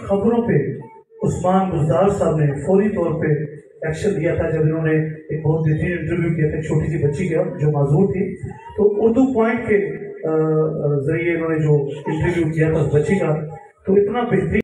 خبروں پہ عثمان بزدار صاحب نے فوری طور پہ ایکشن لیا تھا جب انہوں نے ایک بہت بہترین انٹرویو کیا تھا چھوٹی سی بچی کا جو معذور تھی، تو اردو پوائنٹ کے ذریعے انہوں نے جو انٹرویو کیا تھا اس بچی کا، تو اتنا بہترین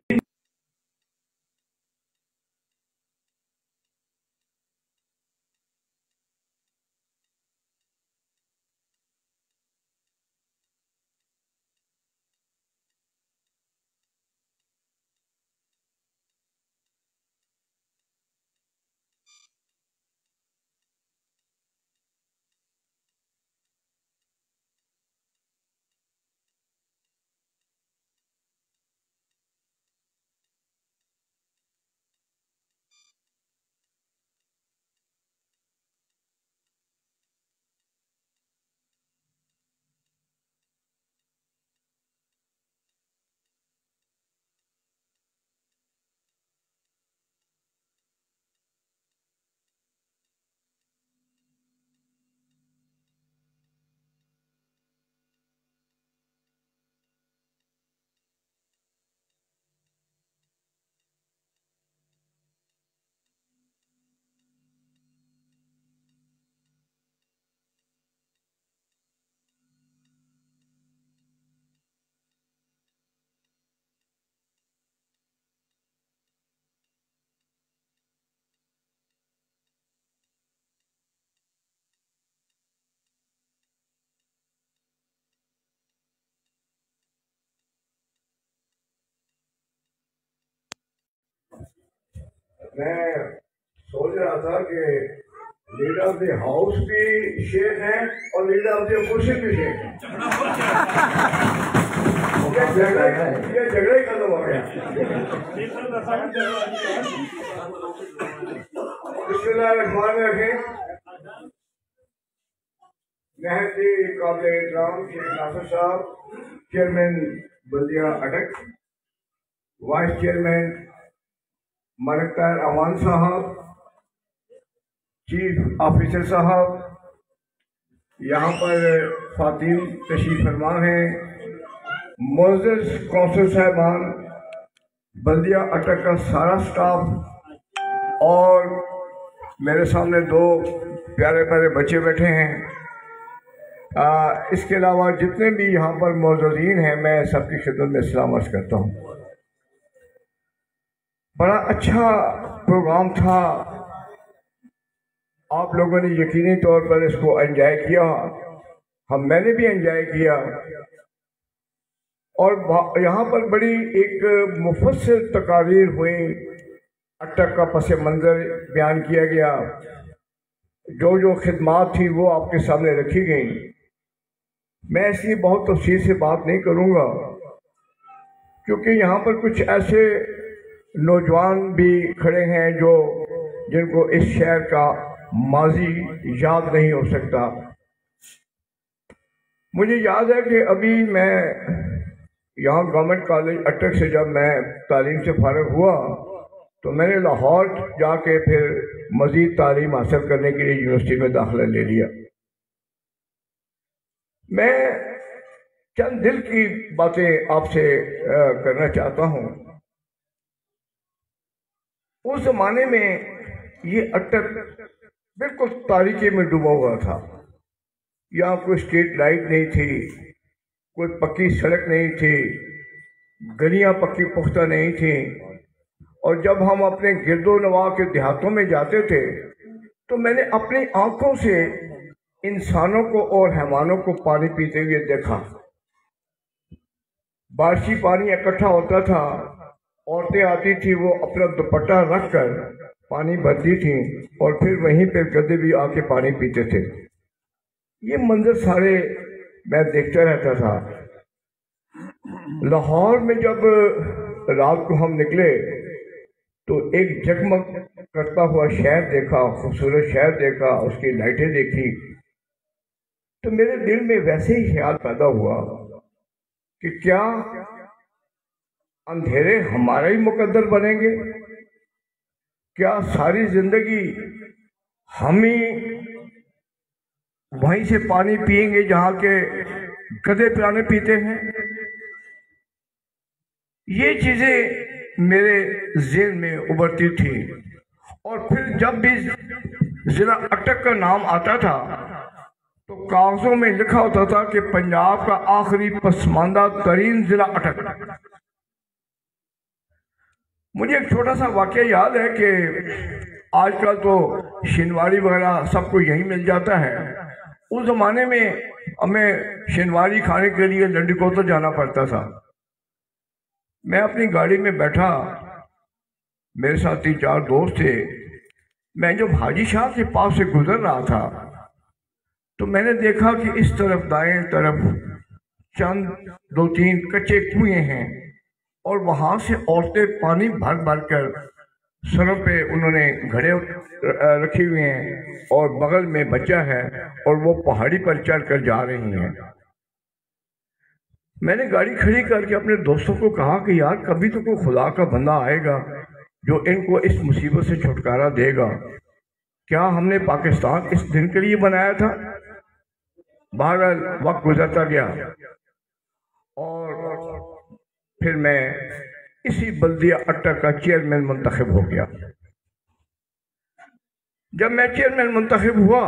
میں سوچ رہا تھا کہ لیڈر آف دی ہاؤس بھی شیخ ہیں اور لیڈر آف دی اپوزیشن بھی شیخ ہیں. یہ جھگڑا ہی ختم ہو گیا. بسم اللہ الرحمن الرحیم. نہایت قابل احترام شیخ ناصر صاحب، چیئرمین بلدیہ اٹک، وائس چیئرمین ملک طاہر امان صاحب، چیف آفیسر صاحب، یہاں پر خواتین تشریف فرما ہیں، معزز کونسل صاحبان، بلدیہ اٹک کا سارا سٹاف، اور میرے سامنے دو پیارے پیارے بچے بیٹھے ہیں. اس کے علاوہ جتنے بھی یہاں پر موجودین ہیں، میں سب کی خدمت میں سلام عرض کرتا ہوں. بڑا اچھا پروگرام تھا، آپ لوگوں نے یقینی طور پر اس کو انجوائے کیا، میں نے بھی انجوائے کیا، اور یہاں پر بڑی ایک مفصل تقاریر ہوئی، اٹک کا پس منظر بیان کیا گیا، جو خدمات تھی وہ آپ کے سامنے رکھی گئیں. میں اس لیے بہت تفصیل سے بات نہیں کروں گا، کیونکہ یہاں پر کچھ ایسے نوجوان بھی کھڑے ہیں جن کو اس شہر کا ماضی یاد نہیں ہو سکتا. مجھے یاد ہے کہ ابھی میں یہاں گورنمنٹ کالج اٹک سے جب میں تعلیم سے فارغ ہوا تو میں نے لاہور جا کے پھر مزید تعلیم حاصل کرنے کے لیے یونیورسٹی میں داخلہ لے لیا. میں چند دل کی باتیں آپ سے کرنا چاہتا ہوں. اس زمانے میں یہ اٹک بالکل تاریکی میں ڈوبا ہوا تھا. یہاں کوئی اسٹریٹ لائٹ نہیں تھی، کوئی پکی سڑک نہیں تھی، گلیاں پکی پختہ نہیں تھیں، اور جب ہم اپنے گرد و نواح کے دیہاتوں میں جاتے تھے تو میں نے اپنی آنکھوں سے انسانوں کو اور حیوانوں کو پانی پیتے ہوئے دیکھا. بارشی پانی اکٹھا ہوتا تھا، عورتیں آتی تھی، وہ اپنا دوپٹہ رکھ کر پانی بھرتی تھیں اور پھر وہیں پہ گدھے بھی آ کے پانی پیتے تھے. یہ منظر سارے میں دیکھتا رہتا تھا. لاہور میں جب رات کو ہم نکلے تو ایک جگمگ کرتا ہوا شہر دیکھا، خوبصورت شہر دیکھا، اس کی لائٹیں دیکھی، تو میرے دل میں ویسے ہی خیال پیدا ہوا کہ کیا اندھیرے ہمارا ہی مقدر بنیں گے؟ کیا ساری زندگی ہم ہی وہیں سے پانی پئیں گے جہاں کے گدھے پرانے پیتے ہیں؟ یہ چیزیں میرے ذہن میں ابھرتی تھی، اور پھر جب بھی ضلع اٹک کا نام آتا تھا تو کاغذوں میں لکھا ہوتا تھا کہ پنجاب کا آخری پسماندہ ترین ضلع اٹک۔ مجھے ایک چھوٹا سا واقعہ یاد ہے کہ آج کل تو شنواری وغیرہ سب کو یہی مل جاتا ہے، اس زمانے میں ہمیں شنواری کھانے کے لیے لنڈی کوتل جانا پڑتا تھا۔ میں اپنی گاڑی میں بیٹھا، میرے ساتھ 3-4 دوست تھے۔ میں جب حاجی شاہ کے پاس سے گزر رہا تھا تو میں نے دیکھا کہ اس طرف دائیں طرف چند 2-3 کچے کنویں ہیں، اور وہاں سے عورتیں پانی بھر بھر کر سروں پہ انہوں نے گھڑے رکھی ہوئے ہیں، اور بغل میں بچہ ہے، اور وہ پہاڑی پر چڑھ کر جا رہی ہیں۔ میں نے گاڑی کھڑی کر کے اپنے دوستوں کو کہا کہ یار کبھی تو کوئی خدا کا بندہ آئے گا جو ان کو اس مصیبت سے چھٹکارا دے گا۔ کیا ہم نے پاکستان اس دن کے لیے بنایا تھا؟ بہرحال وقت گزرتا گیا، اور پھر میں اسی بلدیہ اٹک کا چیئرمین منتخب ہو گیا۔ جب میں چیئرمین منتخب ہوا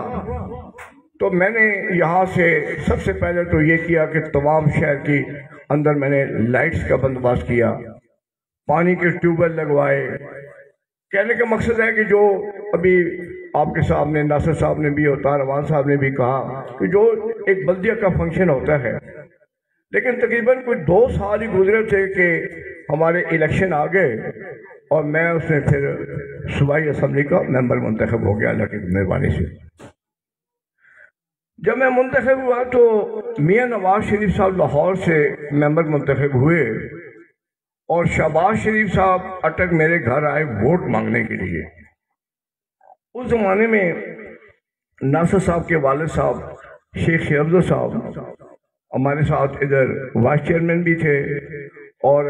تو میں نے یہاں سے سب سے پہلے تو یہ کیا کہ تمام شہر کی اندر میں نے لائٹس کا بندوبست کیا، پانی کے ٹیوب ویل لگوائے۔ کہنے کا مقصد ہے کہ جو ابھی آپ کے سامنے ناصر صاحب نے بھی اور تاروان صاحب نے بھی کہا کہ جو ایک بلدیہ کا فنکشن ہوتا ہے، لیکن تقریباً کوئی 2 سال ہی گزرے تھے کہ ہمارے الیکشن آ گئے، اور میں اس میں پھر صوبائی اسمبلی کا ممبر منتخب ہو گیا اللہ کی مہربانی سے۔ جب میں منتخب ہوا تو میاں نواز شریف صاحب لاہور سے ممبر منتخب ہوئے، اور شہباز شریف صاحب اٹک میرے گھر آئے ووٹ مانگنے کے لیے۔ اس زمانے میں ناصر صاحب کے والد صاحب شیخ افضل صاحب ہمارے ساتھ ادھر وائس چیئرمین بھی تھے، اور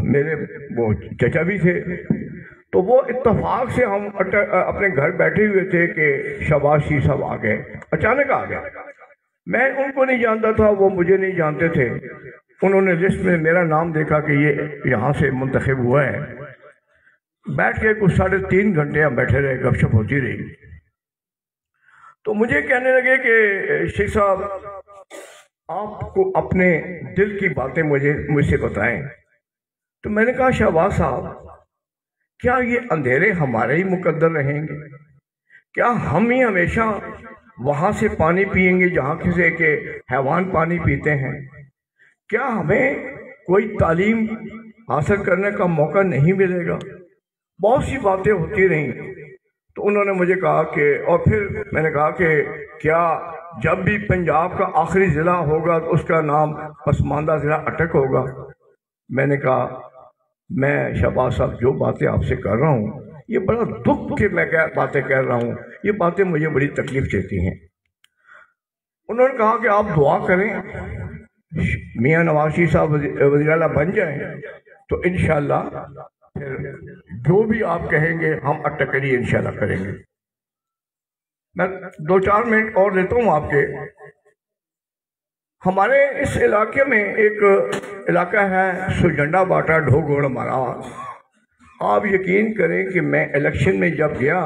میرے وہ چچا بھی تھے۔ تو وہ اتفاق سے ہم اپنے گھر بیٹھے ہوئے تھے کہ شہباز شریف صاحب آ گئے، اچانک آ گئے۔ میں ان کو نہیں جانتا تھا، وہ مجھے نہیں جانتے تھے۔ انہوں نے لسٹ میں میرا نام دیکھا کہ یہ یہاں سے منتخب ہوا ہے۔ بیٹھ کے کچھ 3.5 گھنٹے ہم بیٹھے رہے، گپ شپ ہوتی رہی۔ تو مجھے کہنے لگے کہ شیخ صاحب آپ کو اپنے دل کی باتیں مجھ سے بتائیں۔ تو میں نے کہا شہباز صاحب کیا یہ اندھیرے ہمارے ہی مقدر رہیں گے؟ کیا ہم ہی ہمیشہ وہاں سے پانی پیئیں گے جہاں کسی کے حیوان پانی پیتے ہیں؟ کیا ہمیں کوئی تعلیم حاصل کرنے کا موقع نہیں ملے گا؟ بہت سی باتیں ہوتی رہیں۔ تو انہوں نے مجھے کہا کہ، اور پھر میں نے کہا کہ کیا جب بھی پنجاب کا آخری ضلع ہوگا تو اس کا نام پسماندہ ضلع اٹک ہوگا؟ میں نے کہا میں شہباز صاحب جو باتیں آپ سے کر رہا ہوں یہ بڑا دکھ کہ میں باتیں کر رہا ہوں، یہ باتیں مجھے بڑی تکلیف دیتی ہیں۔ انہوں نے کہا کہ آپ دعا کریں، میاں نواز شریف صاحب وزیر اعلیٰ بن جائیں تو انشاءاللہ پھر جو بھی آپ کہیں گے ہم اٹک کے لیے انشاءاللہ کریں گے۔ میں 2-4 منٹ اور لیتا ہوں آپ کے۔ ہمارے اس علاقے میں ایک علاقہ ہے سجنڈا باٹا ڈھوگوڑ مہاراج۔ آپ یقین کریں کہ میں الیکشن میں جب گیا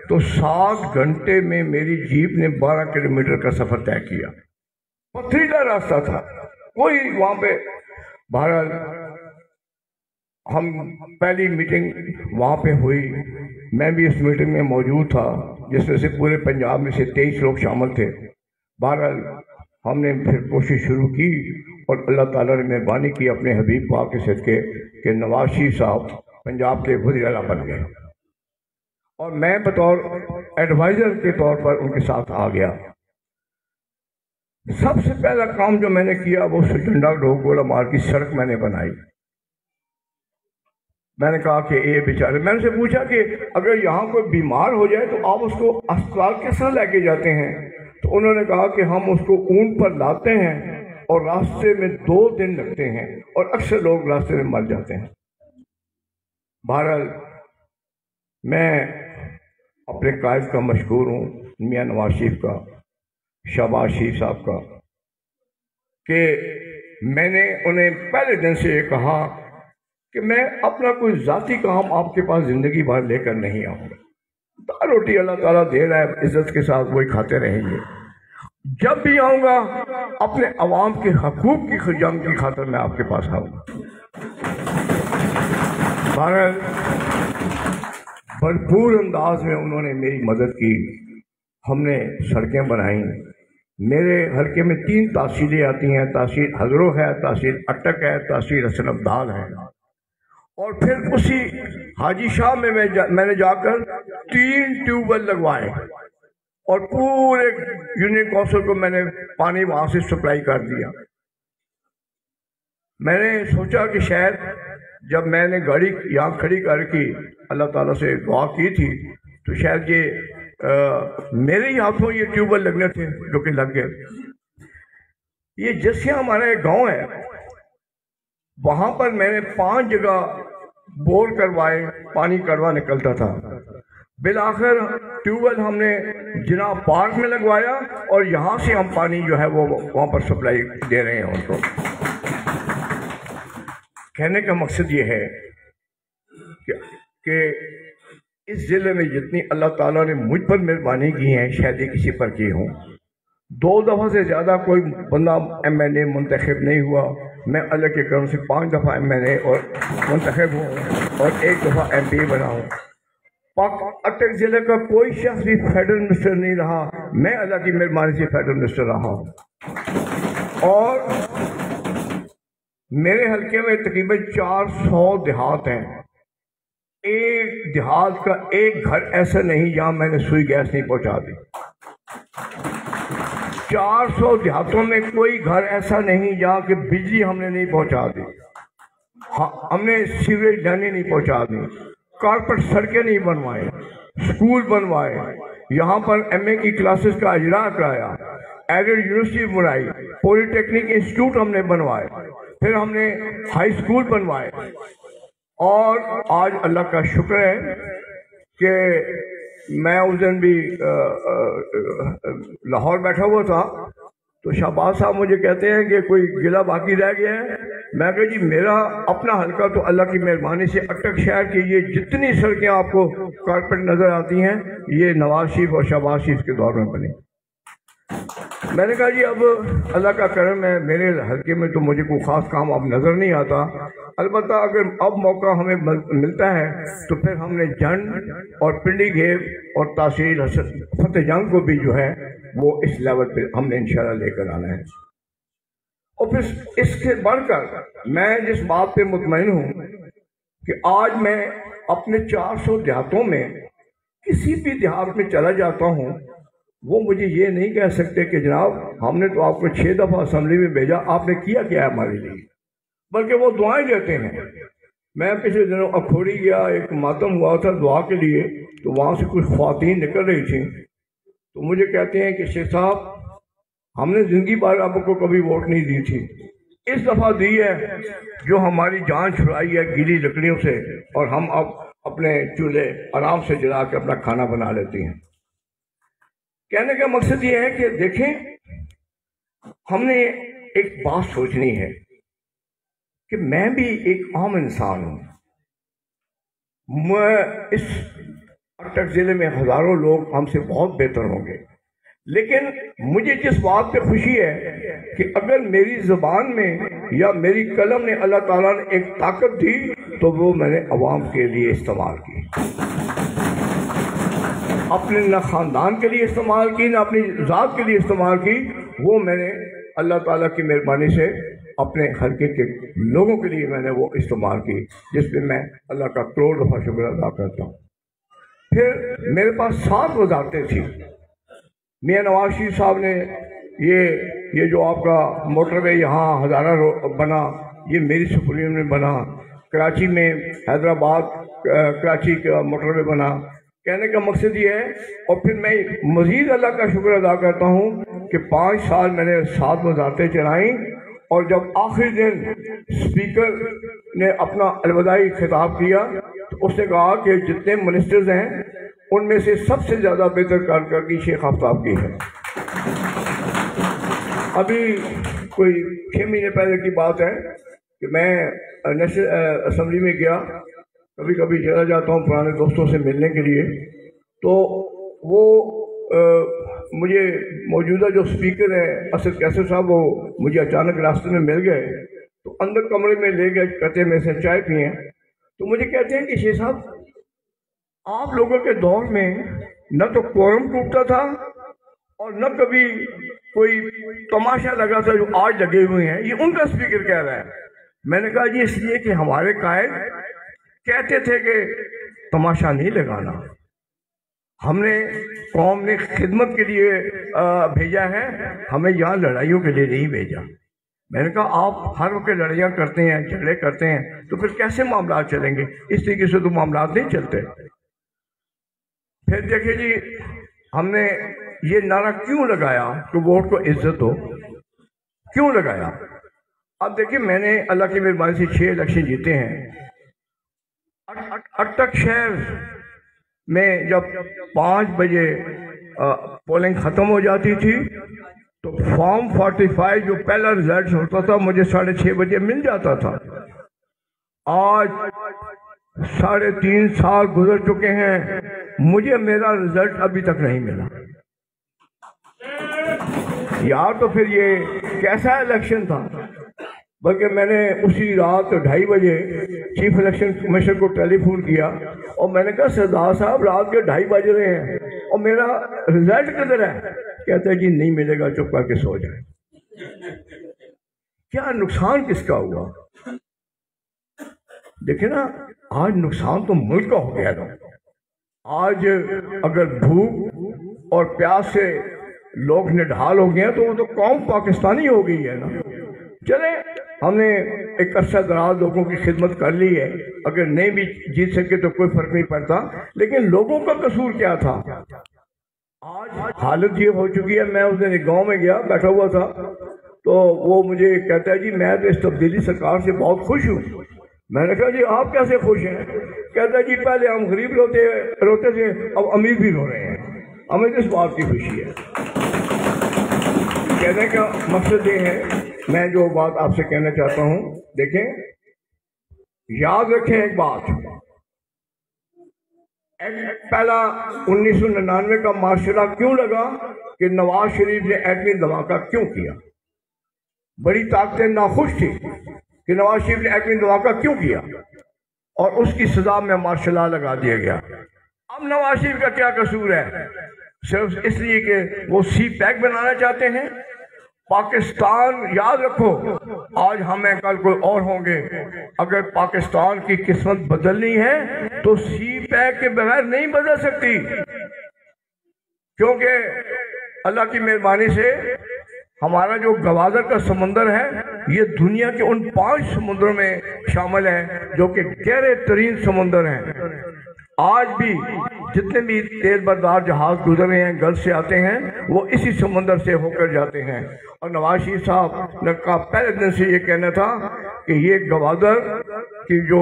تو 7 گھنٹے میں میری جیپ نے 12 کلومیٹر کا سفر طے کیا۔ پتھریلا راستہ تھا، کوئی وہاں پہ۔ بہرحال ہم پہلی میٹنگ وہاں پہ ہوئی، میں بھی اس میٹنگ میں موجود تھا جس میں سے پورے پنجاب میں سے 23 لوگ شامل تھے۔ بہرحال ہم نے پھر کوشش شروع کی اور اللہ تعالیٰ نے مہربانی کی اپنے حبیب پاک کے صدقے کہ نواز شریف صاحب پنجاب کے وزیر اعلیٰ بن گئے، اور میں بطور ایڈوائزر کے طور پر ان کے ساتھ آ گیا۔ سب سے پہلا کام جو میں نے کیا وہ سجنڈا ڈھوگوڑا مار کی سڑک میں نے بنائی۔ میں نے کہا کہ اے بیچارے، میں نے سے پوچھا کہ اگر یہاں کوئی بیمار ہو جائے تو آپ اس کو اسپتال کس طرح لے کے جاتے ہیں؟ تو انہوں نے کہا کہ ہم اس کو اونٹ پر لاتے ہیں اور راستے میں 2 دن لگتے ہیں، اور اکثر لوگ راستے میں مر جاتے ہیں۔ بہرحال میں اپنے قائد کا مشکور ہوں، میاں نواز شریف کا، شہباز شریف صاحب کا، کہ میں نے انہیں پہلے دن سے یہ کہا کہ میں اپنا کوئی ذاتی کام آپ کے پاس زندگی بھر لے کر نہیں آؤں گا، روٹی اللہ تعالیٰ دے رہا ہے عزت کے ساتھ وہی کھاتے رہیں گے، جب بھی آؤں گا اپنے عوام کے حقوق کی جنگ کی خاطر میں آپ کے پاس آؤں گا۔ بہرحال بھرپور انداز میں انہوں نے میری مدد کی، ہم نے سڑکیں بنائیں، میرے حلقے میں 3 تحصیلیں آتی ہیں، تحصیل ہزرو ہے، تحصیل اٹک ہے، تحصیل حسن ابدال ہے، اور پھر اسی حاجی شاہ میں میں نے جا کر 3 ٹیوب ویل لگوائے اور پورے یونین کونسل کو میں نے پانی وہاں سے سپلائی کر دیا۔ میں نے سوچا کہ شاید جب میں نے گاڑی یہاں کھڑی کر کے اللہ تعالیٰ سے دعا کی تھی تو شاید یہ میرے ہی ہاتھوں یہ ٹیوب ویل لگنے تھے، جو کہ لگ گئے۔ یہ جیسے ہمارا ایک گاؤں ہے، وہاں پر میں نے 5 جگہ بور کروائے، پانی کڑوا نکلتا تھا۔ بالآخر ٹیوب ویل ہم نے جناب پارک میں لگوایا اور یہاں سے ہم پانی جو ہے وہ وہاں پر سپلائی دے رہے ہیں ان کو۔ کہنے کا مقصد یہ ہے کہ اس ضلع میں جتنی اللہ تعالیٰ نے مجھ پر مہربانی کی ہیں شاید یہ کسی پر کی ہوں۔ 2 دفعہ سے زیادہ کوئی بندہ MLA منتخب نہیں ہوا، میں اللہ کے کرم سے 5 دفعہ MLA اور منتخب ہوں اور 1 دفعہ MP بنا ہوں۔ اٹک ضلع کا کوئی شخص بھی فیڈرل منسٹر نہیں رہا، میں اللہ کی مہربانی سے فیڈرل منسٹر رہا ہوں۔ اور میرے حلقے میں تقریباً 400 دیہات ہیں، ایک دیہات کا ایک گھر ایسا نہیں جہاں میں نے سوئی گیس نہیں پہنچا دی۔ 400 دیہاتوں میں کوئی گھر ایسا نہیں جہاں کہ بجلی ہم نے نہیں پہنچا دی، ہم نے سیوریج لائنیں نہیں پہنچا دی، کارپیٹ سڑکیں نہیں بنوائے، اسکول بنوائے، یہاں پر MA کی کلاسز کا اجرا کرایا، ایڈڈ یونیورسٹی بنائی، پولی ٹیکنک انسٹیٹیوٹ ہم نے بنوائے، پھر ہم نے ہائی اسکول بنوائے۔ اور آج اللہ کا شکر ہے کہ میں اس دن بھی لاہور بیٹھا ہوا تھا تو شہباز صاحب مجھے کہتے ہیں کہ کوئی گلہ باقی رہ گیا ہے۔ میں کہا جی میرا اپنا حلقہ تو اللہ کی مہربانی سے اٹک شہر کی یہ جتنی سڑکیں آپ کو کارپیٹ نظر آتی ہیں یہ نواز شریف اور شہباز شریف کے دور میں بنی۔ میں نے کہا جی اب اللہ کا کرم ہے، میرے حلقے میں تو مجھے کوئی خاص کام اب نظر نہیں آتا، البتہ اگر اب موقع ہمیں ملتا ہے تو پھر ہم نے جنگ اور پنڈی گھیب اور تحصیل فتح جنگ کو بھی جو ہے وہ اس لیول پہ ہم نے انشاءاللہ لے کر آنا ہے۔ اور پھر اس سے بڑھ کر میں جس بات پہ مطمئن ہوں کہ آج میں اپنے 400 دیہاتوں میں کسی بھی دیہات میں چلا جاتا ہوں، وہ مجھے یہ نہیں کہہ سکتے کہ جناب ہم نے تو آپ کو 6 دفعہ اسمبلی میں بھیجا، آپ نے کیا کیا ہے ہمارے لیے، بلکہ وہ دعائیں دیتے ہیں۔ میں پچھلے دنوں اکھوڑی گیا، ایک ماتم ہوا تھا دعا کے لیے، تو وہاں سے کچھ خواتین نکل رہی تھیں تو مجھے کہتے ہیں کہ شیخ صاحب ہم نے زندگی بھر آپ کو کبھی ووٹ نہیں دی تھی، اس دفعہ دی ہے جو ہماری جان چھڑائی ہے گیلی لکڑیوں سے، اور ہم اب اپنے چولہے آرام سے جلا کے اپنا کھانا بنا لیتے ہیں۔ کہنے کا مقصد یہ ہے کہ دیکھیں ہم نے ایک بات سوچنی ہے کہ میں بھی ایک عام انسان ہوں، میں اس اٹک ضلع میں ہزاروں لوگ ہم سے بہت بہتر ہوں گے، لیکن مجھے جس بات پہ خوشی ہے کہ اگر میری زبان میں یا میری قلم نے اللہ تعالیٰ نے ایک طاقت دی تو وہ میں نے عوام کے لیے استعمال کی، اپنے نہ خاندان کے لیے استعمال کی، نہ اپنی ذات کے لیے استعمال کی، وہ میں نے اللہ تعالیٰ کی مہربانی سے اپنے حلقے کے لوگوں کے لیے میں نے وہ استعمال کی، جس پہ میں اللہ کا کروڑ دفعہ شکر ادا کرتا ہوں۔ پھر میرے پاس 7 وزارتیں تھیں۔ میاں نواز شریف صاحب نے یہ جو آپ کا موٹر وے یہاں ہزارہ بنا، یہ میری سپریم میں بنا، کراچی میں حیدرآباد کراچی کا موٹر وے بنا۔ کہنے کا مقصد یہ ہے، اور پھر میں مزید اللہ کا شکر ادا کرتا ہوں کہ 5 سال میں نے 7 وزارتیں چلائیں، اور جب آخری دن اسپیکر نے اپنا الوداعی خطاب کیا تو اس نے کہا کہ جتنے منسٹرز ہیں ان میں سے سب سے زیادہ بہتر کارکردگی شیخ آفتاب کی ہے۔ ابھی کوئی 6 مہینے پہلے کی بات ہے کہ میں نیشنل اسمبلی میں گیا، کبھی کبھی چلا جاتا ہوں پرانے دوستوں سے ملنے کے لیے، تو وہ مجھے موجودہ جو اسپیکر ہیں اسد کیسر صاحب، وہ مجھے اچانک راستے میں مل گئے، تو اندر کمرے میں لے گئے، کہتے ہیں میرے سے چائے پئیں، تو مجھے کہتے ہیں کہ شیخ صاحب آپ لوگوں کے دور میں نہ تو کورم ٹوٹتا تھا اور نہ کبھی کوئی تماشا لگا تھا جو آج لگے ہوئے ہیں، یہ ان کا اسپیکر کہہ رہا ہے۔ میں نے کہا جی اس لیے کہ ہمارے قائد کہتے تھے کہ تماشا نہیں لگانا، ہم نے قوم نے خدمت کے لیے بھیجا ہے، ہمیں یہاں لڑائیوں کے لیے نہیں بھیجا۔ میں نے کہا آپ ہر وقت لڑائیاں کرتے ہیں، جھگڑے کرتے ہیں، تو پھر کیسے معاملات چلیں گے؟ اس طریقے سے تو معاملات نہیں چلتے۔ پھر دیکھیں جی ہم نے یہ نعرہ کیوں لگایا کہ ووٹ کو عزت ہو، کیوں لگایا؟ اب دیکھیں میں نے اللہ کی مہربانی سے 6 الیکشن جیتے ہیں۔ اٹک شہر میں جب 5 بجے پولنگ ختم ہو جاتی تھی تو فارم 45 جو پہلا رزلٹ ہوتا تھا مجھے 6:30 بجے مل جاتا تھا۔ آج 3.5 سال گزر چکے ہیں، مجھے میرا رزلٹ ابھی تک نہیں ملا۔ یار تو پھر یہ کیسا الیکشن تھا؟ بلکہ میں نے اسی رات 2:30 بجے چیف الیکشن کمشنر کو ٹیلی فون کیا اور میں نے کہا سردار صاحب رات کے 2:30 بج رہے ہیں اور میرا رزلٹ کدھر ہے؟ کہتا ہے جی نہیں ملے گا، چپ کر کے سو جائیں۔ کیا نقصان کس کا ہوا؟ دیکھیں نا آج نقصان تو ملک کا ہو گیا نا۔ آج اگر بھوک اور پیاس سے لوگ نڈھال ہو گئے ہیں تو وہ تو قوم پاکستانی ہو گئی ہے نا۔ چلیں ہم نے ایک عرصہ دراز لوگوں کی خدمت کر لی ہے، اگر نہیں بھی جیت سکے تو کوئی فرق نہیں پڑتا، لیکن لوگوں کا قصور کیا تھا؟ آج حالت یہ ہو چکی ہے۔ میں اس دن ایک گاؤں میں گیا، بیٹھا ہوا تھا، تو وہ مجھے کہتا ہے جی میں تو اس تبدیلی سرکار سے بہت خوش ہوں۔ میں نے کہا جی آپ کیسے خوش ہیں؟ کہتا ہے جی پہلے ہم غریب روتے تھے، اب امیر بھی رو رہے ہیں، ہمیں اس بات کی خوشی ہے۔ کہنے کا مقصد یہ ہے، میں جو بات آپ سے کہنا چاہتا ہوں، دیکھیں یاد رکھیں ایک بات، پہلا 1999 کا معاشرہ کیوں لگا کہ نواز شریف نے ایٹمی دھماکہ کیوں کیا؟ بڑی طاقتیں ناخوش تھی کہ نواز شریف نے ایٹمی دھماکہ کیوں کیا، اور اس کی سزا میں مارشل لا لگا دیا گیا۔ اب نواز شریف کا کیا قصور ہے؟ صرف اس لیے کہ وہ سی پیک بنانا چاہتے ہیں۔ پاکستان یاد رکھو آج ہم ہیں کل کوئی اور ہوں گے، اگر پاکستان کی قسمت بدلنی ہے تو سی پیک کے بغیر نہیں بدل سکتی، کیونکہ اللہ کی مہربانی سے ہمارا جو گوادر کا سمندر ہے یہ دنیا کے ان 5 سمندروں میں شامل ہے جو کہ گہرے ترین سمندر ہیں۔ آج بھی جتنے بھی تیز بردار جہاز گزر رہے ہیں گلف سے آتے ہیں وہ اسی سمندر سے ہو کر جاتے ہیں، اور نواز شریف صاحب کا پہلے دن سے یہ کہنا تھا کہ یہ گوادر کی جو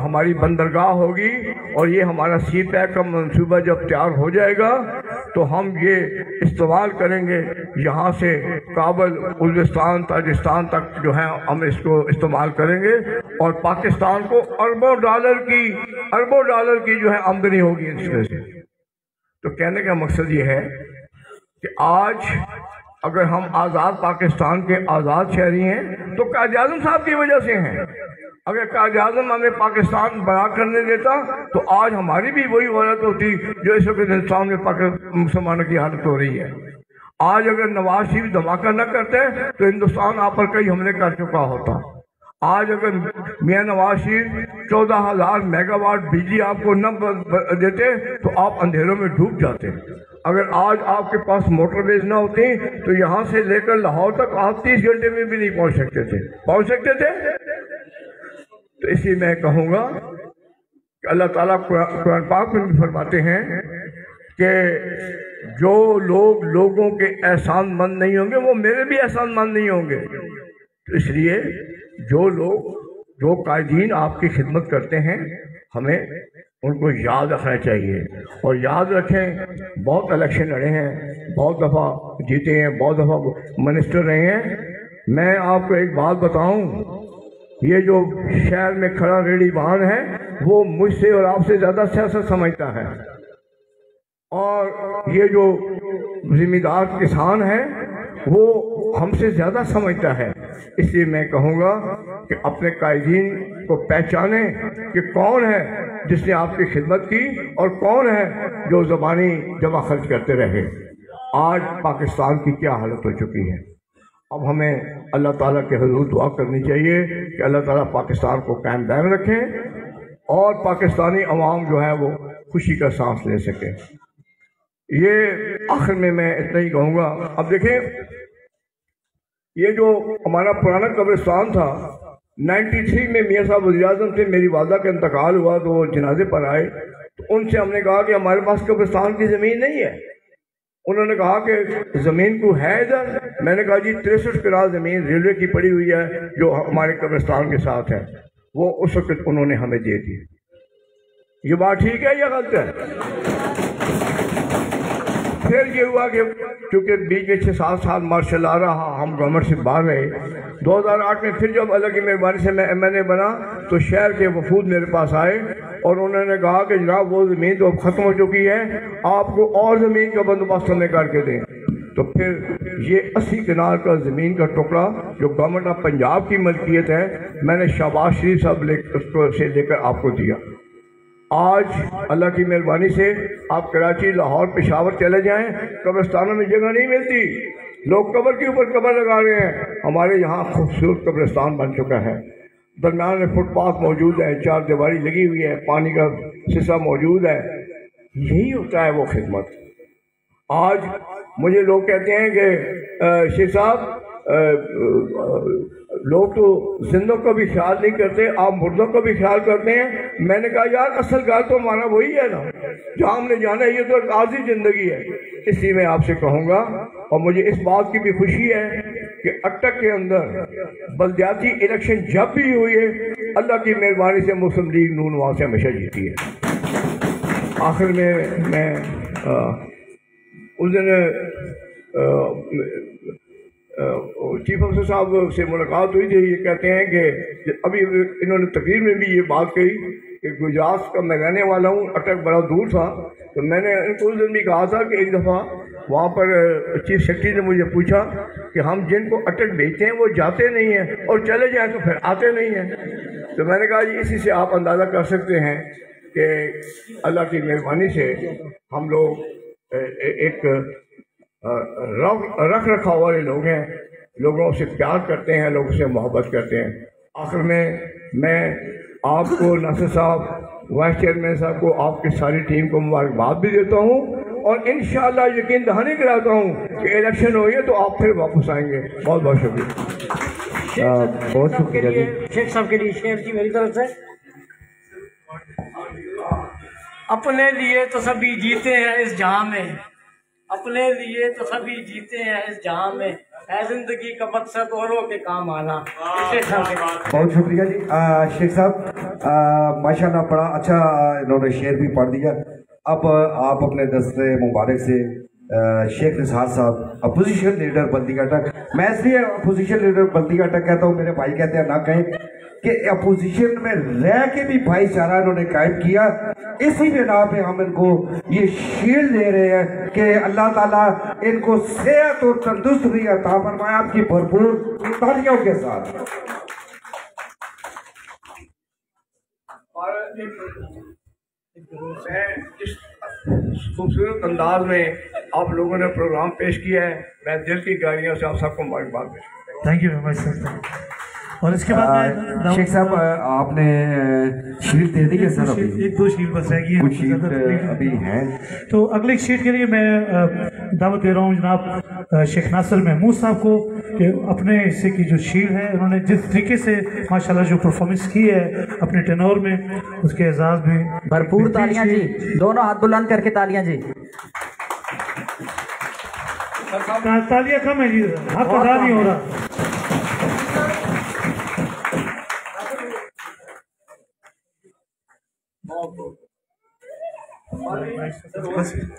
ہماری بندرگاہ ہوگی اور یہ ہمارا سی پیک کا منصوبہ جب تیار ہو جائے گا تو ہم یہ استعمال کریں گے، یہاں سے کابل، ازبکستان، تاجکستان تک جو ہے ہم اس کو استعمال کریں گے، اور پاکستان کو اربوں ڈالر کی جو ہے آمدنی ہوگی اس میں سے۔ تو کہنے کا مقصد یہ ہے کہ آج اگر ہم آزاد پاکستان کے آزاد شہری ہیں تو قائد اعظم صاحب کی وجہ سے ہیں۔ اگر قائد اعظم ہمیں پاکستان بنا کرنے دیتا تو آج ہماری بھی وہی حالت ہوتی جو اس وقت ہندوستان میں مسلمانوں کی حالت ہو رہی ہے۔ آج اگر نواز شریف دھماکہ نہ کرتے تو ہندوستان آپ پر کئی حملے کر چکا ہوتا۔ آج اگر میاں نواز شریف 14,000 میگا واٹ بجلی آپ کو نہ دیتے تو آپ اندھیروں میں ڈوب جاتے۔ اگر آج آپ کے پاس موٹر ویز نہ ہوتی تو یہاں سے لے کر لاہور تک آپ 30 گھنٹے میں بھی نہیں پہنچ سکتے تھے۔ تو اس لیے میں کہوں گا کہ اللہ تعالیٰ قرآن پاک میں بھی فرماتے ہیں کہ جو لوگ لوگوں کے احسان مند نہیں ہوں گے وہ میرے بھی احسان مند نہیں ہوں گے۔ تو اس لیے جو قائدین آپ کی خدمت کرتے ہیں ہمیں ان کو یاد رکھنا چاہیے، اور یاد رکھیں بہت الیکشن لڑے ہیں، بہت دفعہ جیتے ہیں، بہت دفعہ منسٹر رہے ہیں۔ میں آپ کو ایک بات بتاؤں یہ جو شہر میں کھڑا ریڑھی بان ہے وہ مجھ سے اور آپ سے زیادہ سیاست سمجھتا ہے، اور یہ جو ذمہ دار کسان ہے وہ ہم سے زیادہ سمجھتا ہے۔ اس لیے میں کہوں گا کہ اپنے قائدین کو پہچانیں کہ کون ہے جس نے آپ کی خدمت کی اور کون ہے جو زبانی جمع خرچ کرتے رہے۔ آج پاکستان کی کیا حالت ہو چکی ہے۔ اب ہمیں اللہ تعالیٰ کے حضور دعا کرنی چاہیے کہ اللہ تعالیٰ پاکستان کو قائم دائم رکھیں اور پاکستانی عوام جو ہے وہ خوشی کا سانس لے سکے۔ یہ آخر میں اتنا ہی کہوں گا۔ اب دیکھیں، یہ جو ہمارا پرانا قبرستان تھا، 93 میں میاں صاحب وزیر اعظم تھے، میری والدہ کا انتقال ہوا تو وہ جنازے پر آئے، تو ان سے ہم نے کہا کہ ہمارے پاس قبرستان کی زمین نہیں ہے۔ انہوں نے کہا کہ زمین کو ہے ادھر؟ میں نے کہا جی 63 کنال زمین ریلوے کی پڑی ہوئی ہے جو ہمارے قبرستان کے ساتھ ہے، وہ اس وقت انہوں نے ہمیں دے دی۔ یہ بات ٹھیک ہے یا غلط ہے؟ پھر یہ ہوا کہ چونکہ بیچ میں 6-7 سال مارشل آ رہا، ہم گورنمنٹ سے باہر رہے۔ 2008 میں پھر جب اللہ کی مہربانی سے میں MNA بنا تو شہر کے وفود میرے پاس آئے اور انہوں نے کہا کہ جناب وہ زمین تو اب ختم ہو چکی ہے، آپ کو اور زمین کا بندوبست ہمیں کر کے دیں۔ تو پھر یہ 80 کنال کا زمین کا ٹکڑا جو گورنمنٹ آف پنجاب کی ملکیت ہے، میں نے شہباز شریف صاحب سے لے کر آپ کو دیا۔ آج اللہ کی مہربانی سے آپ کراچی، لاہور، پشاور چلے جائیں، قبرستانوں میں جگہ نہیں ملتی، لوگ قبر کے اوپر قبر لگا رہے ہیں۔ ہمارے یہاں خوبصورت قبرستان بن چکا ہے، درمیان میں فٹ پاتھ موجود ہے، 4 دیواری لگی ہوئی ہے، پانی کا سیسا موجود ہے۔ یہی ہوتا ہے وہ خدمت۔ آج مجھے لوگ کہتے ہیں کہ شیخ صاحب لوگ تو زندوں کا بھی خیال نہیں کرتے، آپ مردوں کا بھی خیال کرتے ہیں۔ میں نے کہا یار اصل گل تو ہمارا وہی ہے نا، جہاں ہم نے جانا ہے، یہ تو ایک عارضی زندگی ہے۔ اس لیے میں آپ سے کہوں گا، اور مجھے اس بات کی بھی خوشی ہے کہ اٹک کے اندر بلدیاتی الیکشن جب بھی ہوئی ہے، اللہ کی مہربانی سے مسلم لیگ نون وہاں سے ہمیشہ جیتی ہے۔ آخر میں اس دن چیف افسر صاحب سے ملاقات ہوئی تھی، یہ کہتے ہیں کہ ابھی انہوں نے تقریر میں بھی یہ بات کہی کہ گجرات کا میں رہنے والا ہوں، اٹک بڑا دور تھا، تو میں نے ان کو اس دن بھی کہا تھا کہ ایک دفعہ وہاں پر چیف سیکرٹری نے مجھے پوچھا کہ ہم جن کو اٹک بھیجتے ہیں وہ جاتے نہیں ہیں اور چلے جائیں تو پھر آتے نہیں ہیں۔ تو میں نے کہا جی اسی سے آپ اندازہ کر سکتے ہیں کہ اللہ کی مہربانی سے ہم لوگ ایک رکھ رکھاؤ والے لوگ ہیں، لوگوں سے پیار کرتے ہیں، لوگوں سے محبت کرتے ہیں۔ آخر میں آپ کو ناصر صاحب، وائس چیئرمین صاحب کو، آپ کی ساری ٹیم کو مبارکباد بھی دیتا ہوں، اور انشاءاللہ یقین دہانی کراتا ہوں کہ الیکشن ہوئی ہے تو آپ پھر واپس آئیں گے۔ بہت بہت شکریہ۔ بہت شکریہ جی۔ شیخ صاحب کے لیے شیخ جی میری طرف سے، اپنے لیے تو سبھی جیتے ہیں اس جہاں میں، اپنے لیے تو سبھی جیتے ہیں اس جہاں میں، ہے زندگی کا مقصد اوروں کے کام آنا۔ بہت شکریہ جی۔ شیخ صاحب ماشاءاللہ بڑا اچھا انہوں نے شعر بھی پڑھ دیا۔ اب آپ اپنے دست مبارک سے شیخ نثار صاحب، اپوزیشن لیڈر بلدی اٹک، میں اس لیے اپوزیشن لیڈر بلدی اٹک کہتا ہوں، میرے بھائی کہتے ہیں نہ کہیں، کہ اپوزیشن میں رہ کے بھی بھائی چارہ انہوں نے قائم کیا۔ اسی بنا پہ ہم ان کو یہ شیلڈ دے رہے ہیں کہ اللہ تعالیٰ ان کو صحت اور تندرستی عطا فرمائے، آپ کی بھرپور تالیوں کے ساتھ۔ میں اس خوبصورت انداز میں آپ لوگوں نے پروگرام پیش کیا ہے، میں دل کی گالیوں سے آپ سب کو مبارکباد پیش کرتا ہوں۔ تھینک یو ویری مچ سر۔ اور اس کے بعد شیخ صاحب آپ نے شیٹ دے دی ہے سر؟ ابھی 1-2 شیٹ بس رہ گئی کچھ شیٹ ابھی ہیں، تو اگلی شیٹ کے لیے میں دعوت دے رہا ہوں جناب شیخ ناصر محمود صاحب کو کہ اپنے حصے کی جو شیٹ ہے، انہوں نے جس طریقے سے ماشاءاللہ جو پرفارمنس کی ہے اپنے ٹینور میں، اس کے اعزاز میں بھرپور تالیاں جی، دونوں ہاتھ بلند کر کے تالیاں جی۔ تالیاں کم ہے جی، ہاتھ ادا نہیں ہو رہا۔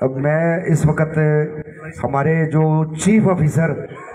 اب میں اس وقت ہمارے جو چیف آفیسر